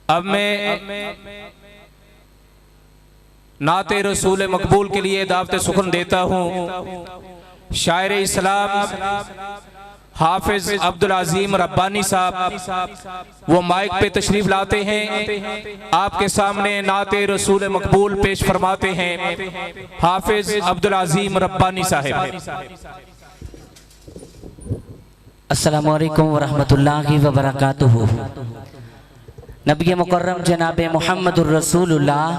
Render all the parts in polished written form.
अब मैं नाते रसूल मकबूल के लिए दावत सुखन देता हूँ। शायर इस्लाम हाफिज अब्दुल अजीम रब्बानी साहब वो माइक पे तशरीफ लाते हैं। आपके सामने नाते रसूल मकबूल पेश फरमाते हैं हाफिज अब्दुल अजीम रब्बानी साहब। अस्सलामु अलैकुम वरहमतुल्लाहि वबरकातुहू। नबी मुकर्रम जनाब मुहम्मदुर रसूलुल्लाह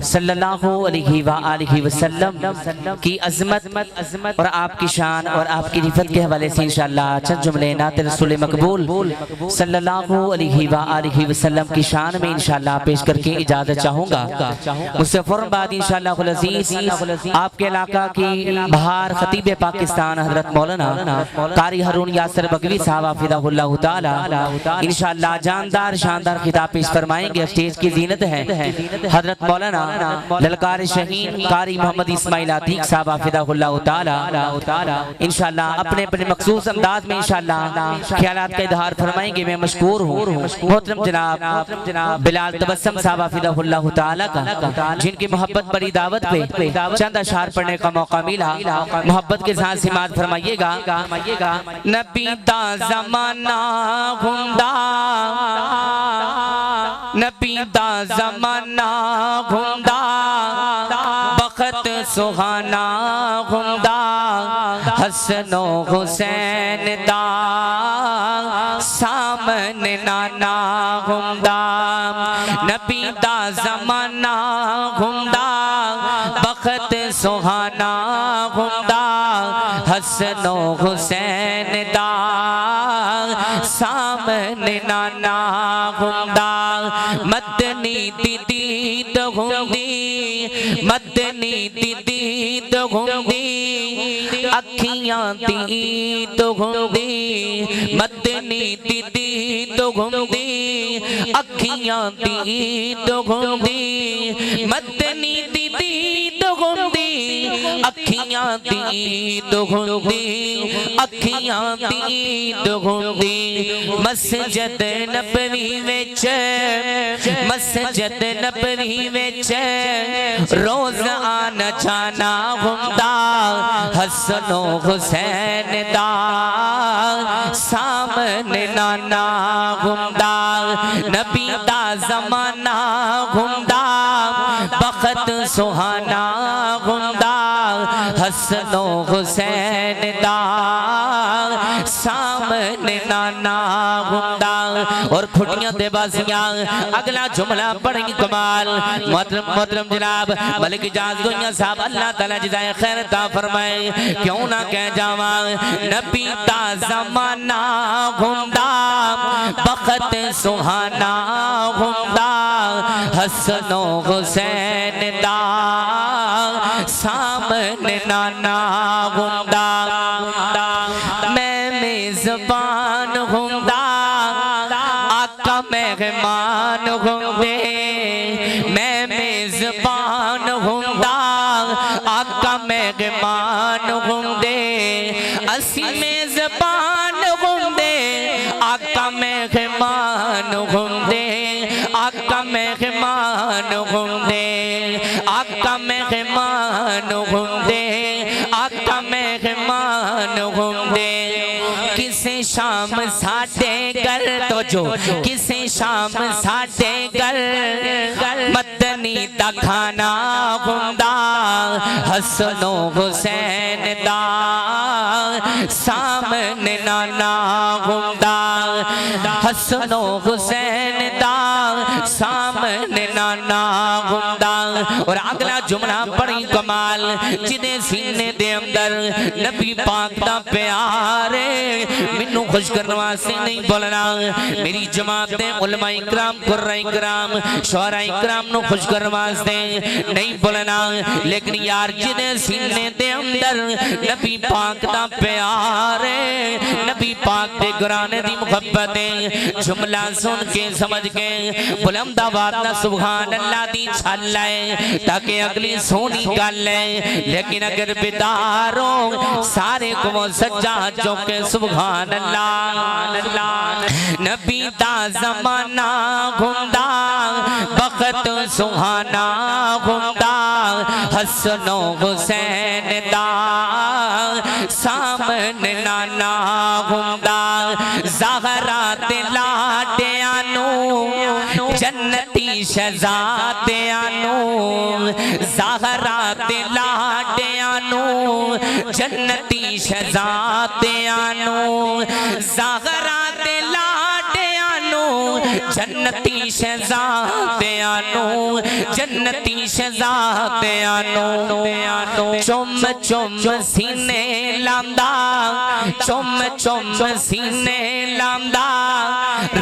सल्लल्लाहु अलैहि वसल्लम की अज़मत और आपकी शान और आपकी रिफत के हवाले से इंशाअल्लाह चंद जुमले नाते रसूल मकबूल सल्लल्लाहु अलैहि वसल्लम की शान में इंशाअल्लाह पेश करके इजाज़त चाहूँगा। उससे फौरन बाद इंशाअल्लाह अज़ीज़ आपके इलाका की बहार खतीब पाकिस्तान हज़रत मौलाना कारी हारून यासिर बगवी साहब हाफ़िज़हुल्लाह तआला इंशाअल्लाह जानदार शानदार खिताब पेश फरमाएंगे। स्टेज की जीनत है हजरत मौलाना ललकार शहीन कारी मोहम्मद इस्माइल आतिक साहब हाफिज़हुल्लाह तआला इंशाअल्लाह अपने अपने मखसूस अंदाज में इंशाअल्लाह ख्यालात का इजहार फरमाएंगे। मैं मशकूर हूँ मोहतरम जनाब बिलाल तबस्सुम साहब हाफिज़हुल्लाह तआला का, जिनकी मोहब्बत बड़ी दावत पे चंद अशआर पढ़ने का मौका मिला। मोहब्बत के साथ सिमात फरमाइएगा। नबी दा ज़माना हुंदा, नबी दा ज़माना हुंदा, बख़त सुहाना हुंदा, हसनो हुसैन दा सामने नाना हुंदा। नबी दा ज़माना हुंदा, बख़त सुहाना हुंदा, हसनो हुसैन दा सामने नाना हुंदा। मदनी दीद हुंदी, मदनी दीद हुंदी, अखियां दीद हुंदी, मदनी दीद हुंदी, अखियां दीद हुंदी, मदनी दीद हुंदी, अखियां दीद हुंदी, अखियां दीद हुंदी। मस्जिद नबवी विच, मस्जिद नबवी विच रोज आना जाना हुंदा, हसनो हुसैन दा सामने नाना हुंदा। नबी दा ज़माना हुंदा, बख़त सुहाना हुंदा, हसनो हुसैन दा सामने नाना हुंदा। और फुटियां दे बाजियां अगला जुमला बड़ी कमाल। मोहतरम जनाब मलिक इजाज़ दुनिया साहब अल्लाह ताला जज़ाए खैर ता फरमाए। क्यों ना कह जावा नबी दा ज़माना हुंदा, बख़त सुहाना हुंदा, हसनो हुसैन दा सामने नाना हुंदा। मैं मेज़बान हुंदा, आका मेहमान हुंदे, मैं मेज़बान हुंदा, आका मेहमान हुंदे, असी मेज़बान हुंदे, आका मेहमान हुंदे, आका मेहमान हुंदे, आका मेहमान हुंदे, आका मेहमान हुंदे। किसे शाम साडे घर तो जो, किसे शाम साडे घर मदनी दा खाना हुंदा, हसनो हुसैन दा सामने नाना हुंदा, हसनो हुसैन दा सामने नाना हुंदा। और अगला जुमला बड़ी कमाल, जिदे सीने दे अंदर नबी पाक दा प्यार मैनू खुश करने वास्ते नहीं बोलना, मेरी जमात दे उलमा इकराम कुर्रा इकराम शोहरा इकराम नु खुश करने वास्ते नहीं बोलना। लेकिन यार जिदे सीने दे अंदर नबी पाक दा प्यार नबी पाक दे घराने दी मुहब्बत जुमला सुन के समझ के बुलंद आवाज़ ना सुभान अल्लाह दी छल है, ताकि अगली सोनी गल है। लेकिन अगर बिदा तारों सारे को सज्जा चौके सुभान अल्लाह। नबी दा ज़माना घुमदा बखत सुहाना घुमदा हसनो हुसैन दा सामने नाना घुमदा ज़हरा दे लाडियां नू जन्नती शहज़ादियां नू ज़हरा दे लाडियां नू जन्नती शहज़ादियां नू ज़हरा दे लाडियां नू जन्नती शहज़ादियां नू जन्नती शहज़ादियां नू चुम चुम सीने लांदा चुम चुम सीने लांदा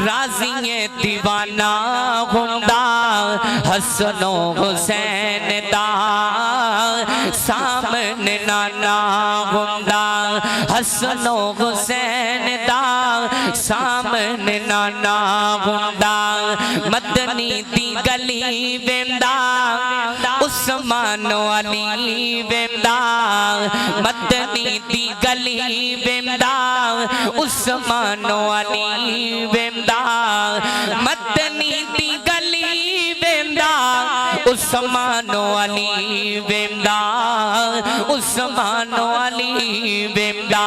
राज़िए दीवाना हुंदा हसनो हुसैन दा सामने नाना हुंदा हसनो हुसैन दा सामने नाना हुंदा मदनी दी गली वेंदा उस्मान अली वेंदा मदनी दी गली वेंदा उस्मान अली वेंदा मदनी दी गली वेंदा उस्मान अली वेंदा उस्मान अली वेंदा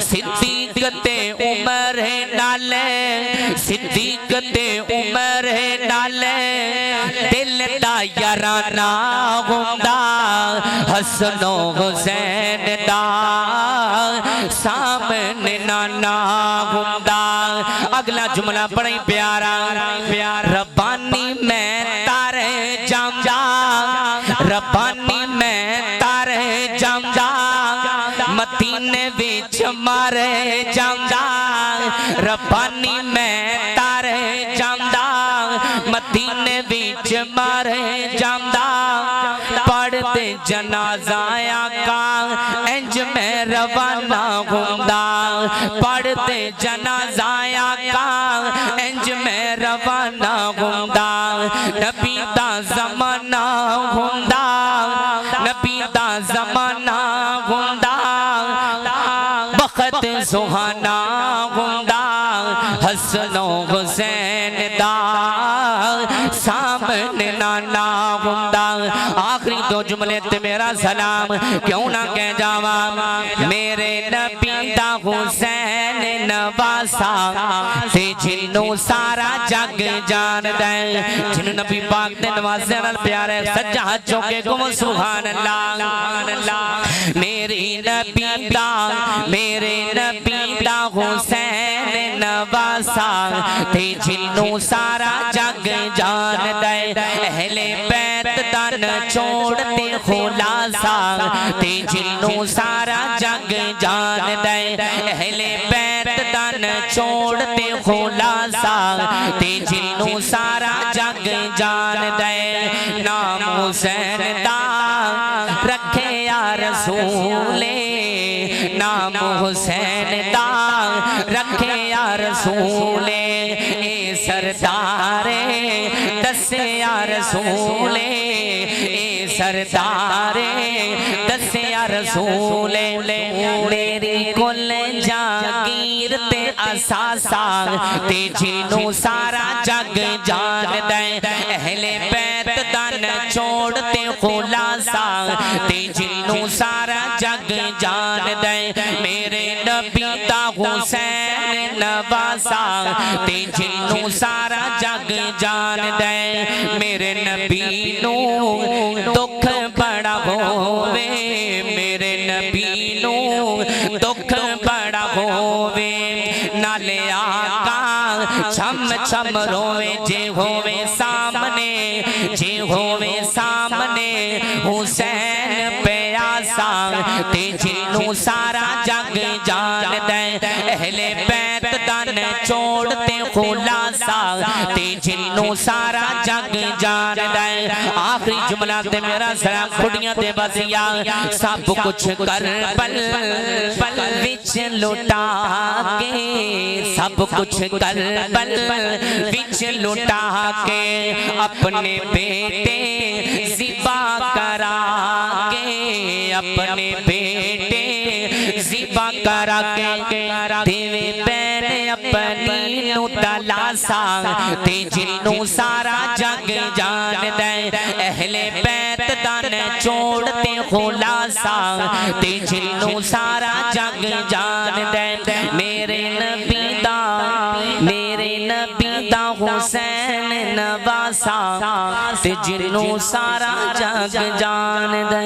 सिद्दीक ते उमर नाले सिद्दीक ते उमर नाले दिल दा याराना हुंदा हसनो हुसैन दा सामने नाना हुंदा। अगला जुमला बड़ा ही प्यारा रब्बानी मैं तारे जामदा रब्बानी मैं तारे जामदा मदीने विच मारे जामदा रब्बानी मैं तारे जामदा मदीने विच मारे जामदा पढ़ते जनाजा आका इंज में रवाना हुंदा पढ़ते जनाजा आका इंज में रवाना हुंदा नबी दा ज़माना हुंदा नबी दा ज़माना हुंदा बखत सुहाना हुंदा हसनो हुसैन दा सामने नाना हुंदा। आखिरी दो जुमले ते मेरा सलाम क्यों ना कह जावा मेरे नबी दा हुसैन नवासा ते जिन्नू सारा जग जान दे जिन्नू नबी पाक दे नवाजे नाल प्यारे सज्जा चौके को सुभान अल्लाह। मेरे नबी दा हुसैन नवासा ते जिन्नू सारा जग जान दे अहले बैत तन छोड़ते खुलासा ते जिन्नू सारा जग जान दे अहले बैत तन छोड़ते खुलासा ते जिन्नू सारा जग जान दे नाम हुसैन दा रखे या रसूले नाम हुसैन दा रखे या रसूले ए सरदारे दसे या रसूले ए सरदारे दसे या रसूले मेरी कुल जागीर ते असासा ते जिन्नू सारा जग जान दे अहले बैत तन छोड़ते खुलासा ते जिन्नू सारा जग जान दे मेरे नबी दा हुसैन नवासा ते जिन्नू सारा जग जान दे मेरे नबी नू दुख बड़ा होवे मेरे नबी नू दुख बड़ा होवे नाले आका छम छम रोवे जे होवे सामने जे होवे सामने हुसैन प्यासा ते जिन्नू सारा जग जान दे अहले बैत तन छोड़ते खुलासा ते जिन्नू सारा जग जान दे। आखिरी जुमला ते मेरा सलाम खुड़ियां ते बसिया सब कुछ कर पल पल विच लुटा के सब कुछ कर पल विच लुटा के अपने बेटे ज़िबा करा के अपने बेटे ज़िबा करा के देवे बैन अपनी नू तलासा ते जिन्नू सारा जग जान दे अहले बैत दान छोड़ते खुलासा ते जिन्नू सारा जग जान दे मेरे नबी दा हुसैन नवासा ते जिन्नू सारा जग जान दे